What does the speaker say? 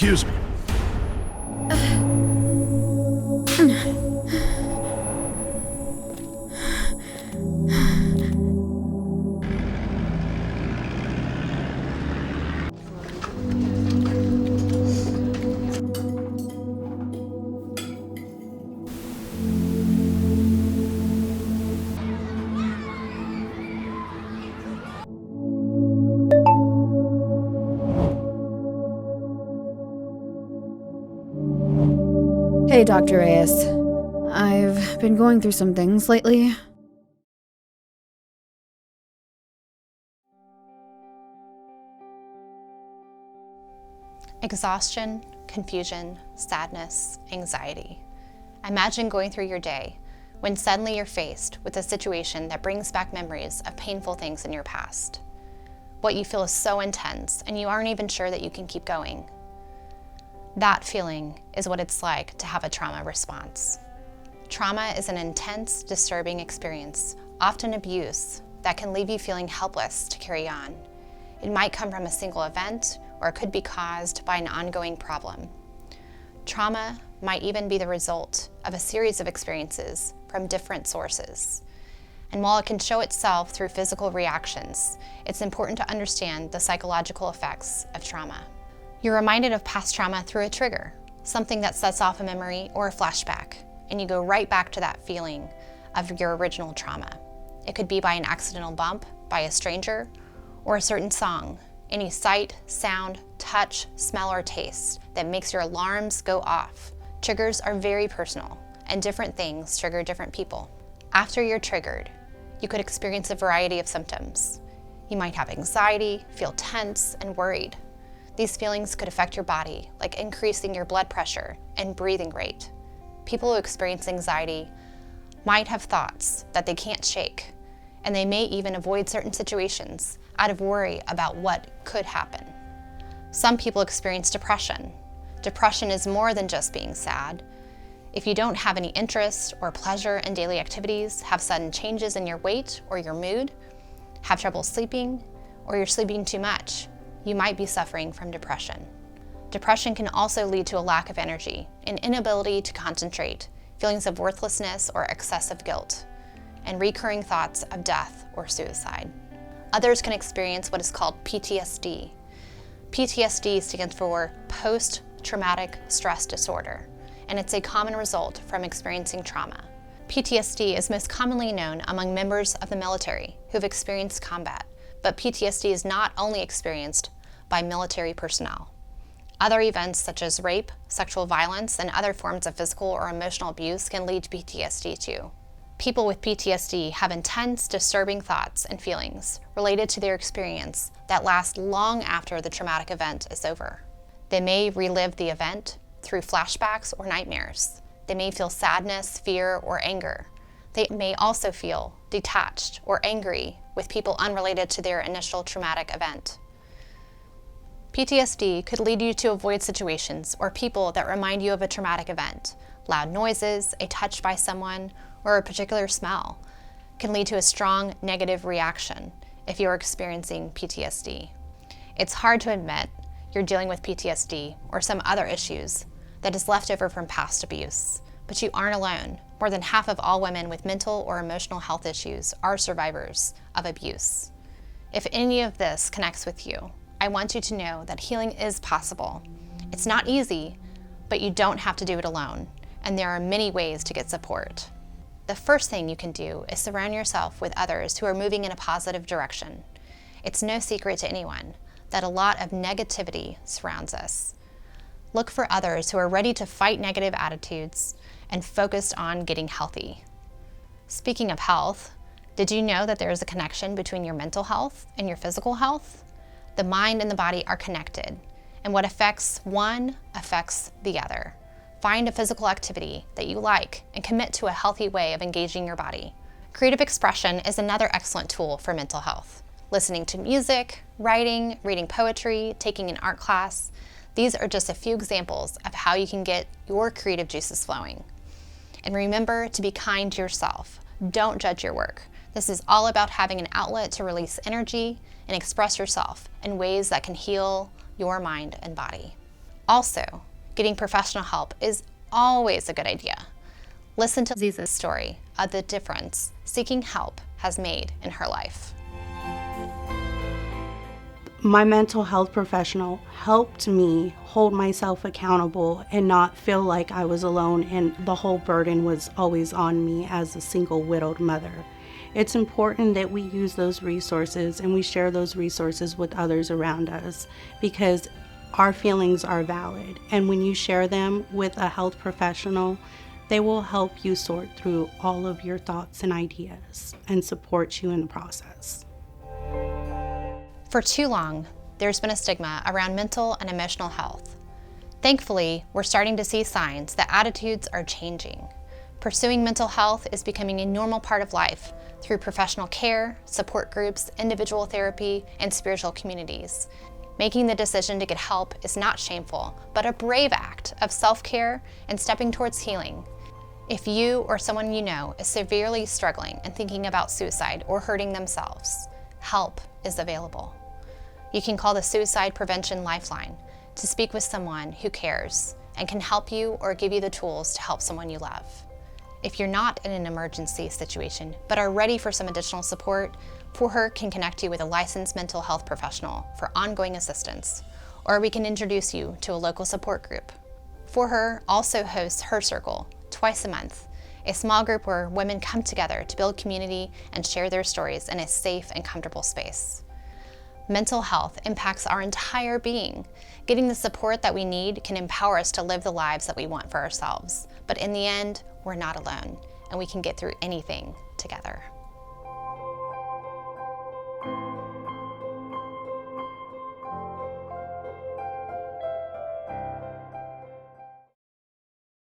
Excuse me. Hey, Dr. Reyes. I've been going through some things lately. Exhaustion, confusion, sadness, anxiety. Imagine going through your day when suddenly you're faced with a situation that brings back memories of painful things in your past. What you feel is so intense and you aren't even sure that you can keep going. That feeling is what it's like to have a trauma response. Trauma is an intense, disturbing experience, often abuse, that can leave you feeling helpless to carry on. It might come from a single event, or it could be caused by an ongoing problem. Trauma might even be the result of a series of experiences from different sources. And while it can show itself through physical reactions, it's important to understand the psychological effects of trauma. You're reminded of past trauma through a trigger, something that sets off a memory or a flashback, and you go right back to that feeling of your original trauma. It could be by an accidental bump, by a stranger, or a certain song, any sight, sound, touch, smell, or taste that makes your alarms go off. Triggers are very personal, and different things trigger different people. After you're triggered, you could experience a variety of symptoms. You might have anxiety, feel tense, and worried. These feelings could affect your body, like increasing your blood pressure and breathing rate. People who experience anxiety might have thoughts that they can't shake, and they may even avoid certain situations out of worry about what could happen. Some people experience depression. Depression is more than just being sad. If you don't have any interest or pleasure in daily activities, have sudden changes in your weight or your mood, have trouble sleeping, or you're sleeping too much, you might be suffering from depression. Depression can also lead to a lack of energy, an inability to concentrate, feelings of worthlessness or excessive guilt, and recurring thoughts of death or suicide. Others can experience what is called PTSD. PTSD stands for post-traumatic stress disorder, and it's a common result from experiencing trauma. PTSD is most commonly known among members of the military who've experienced combat, but PTSD is not only experienced by military personnel. Other events such as rape, sexual violence, and other forms of physical or emotional abuse can lead to PTSD too. People with PTSD have intense, disturbing thoughts and feelings related to their experience that last long after the traumatic event is over. They may relive the event through flashbacks or nightmares. They may feel sadness, fear, or anger. They may also feel detached or angry with people unrelated to their initial traumatic event. PTSD could lead you to avoid situations or people that remind you of a traumatic event. Loud noises, a touch by someone, or a particular smell can lead to a strong negative reaction if you're experiencing PTSD. It's hard to admit you're dealing with PTSD or some other issues that is left over from past abuse, but you aren't alone. More than half of all women with mental or emotional health issues are survivors of abuse. If any of this connects with you, I want you to know that healing is possible. It's not easy, but you don't have to do it alone, and there are many ways to get support. The first thing you can do is surround yourself with others who are moving in a positive direction. It's no secret to anyone that a lot of negativity surrounds us. Look for others who are ready to fight negative attitudes and focused on getting healthy. Speaking of health, did you know that there is a connection between your mental health and your physical health? The mind and the body are connected, and what affects one affects the other. Find a physical activity that you like and commit to a healthy way of engaging your body. Creative expression is another excellent tool for mental health. Listening to music, writing, reading poetry, taking an art class, these are just a few examples of how you can get your creative juices flowing. And remember to be kind to yourself. Don't judge your work. This is all about having an outlet to release energy and express yourself in ways that can heal your mind and body. Also, getting professional help is always a good idea. Listen to Aziza's story of the difference seeking help has made in her life. My mental health professional helped me hold myself accountable and not feel like I was alone and the whole burden was always on me as a single widowed mother. It's important that we use those resources and we share those resources with others around us because our feelings are valid. And when you share them with a health professional, they will help you sort through all of your thoughts and ideas and support you in the process. For too long, there's been a stigma around mental and emotional health. Thankfully, we're starting to see signs that attitudes are changing. Pursuing mental health is becoming a normal part of life through professional care, support groups, individual therapy, and spiritual communities. Making the decision to get help is not shameful, but a brave act of self-care and stepping towards healing. If you or someone you know is severely struggling and thinking about suicide or hurting themselves, help is available. You can call the Suicide Prevention Lifeline to speak with someone who cares and can help you or give you the tools to help someone you love. If you're not in an emergency situation but are ready for some additional support, For Her can connect you with a licensed mental health professional for ongoing assistance, or we can introduce you to a local support group. For Her also hosts Her Circle twice a month, a small group where women come together to build community and share their stories in a safe and comfortable space. Mental health impacts our entire being. Getting the support that we need can empower us to live the lives that we want for ourselves. But in the end, we're not alone, and we can get through anything together.